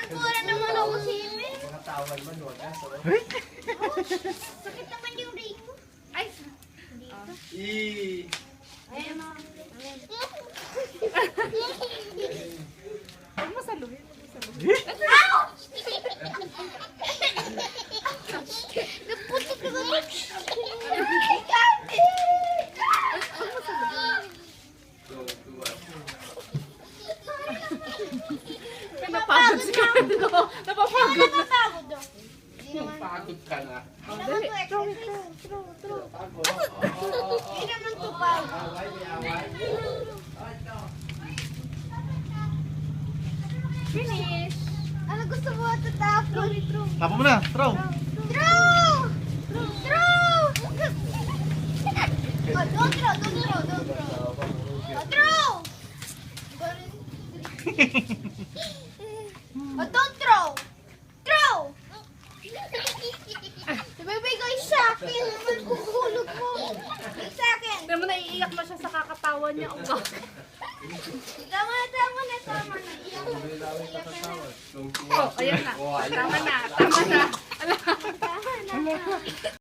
Pura naman ako sipin. Mga tawal man, wag na. Sakit naman yung ring mo. Ay, dito. Ayan mo. Huwag mo saluhin. Ouch! Naputik na ba? Napagod si Carlo. Napapagod na. Napapagod daw. Pagod ka na. Hindi naman to exercise. Hindi naman to pagod. Away, may away. Finish. Ano gusto mo tatapon? Tapo mo na, throw. Throw! Throw! Oh, don't throw, don't throw, don't throw. Oh, throw! Oh, don't throw! Throw! Ibibigay sa akin. Naman kukulog mo. Ibigay sa akin. Alam mo, naiiyak na siya sa kakatawa niya. Oh, God. Tama na, tama na, tama na. Iyak na. Oh, ayan na. Tama na. Tama na. Tama na.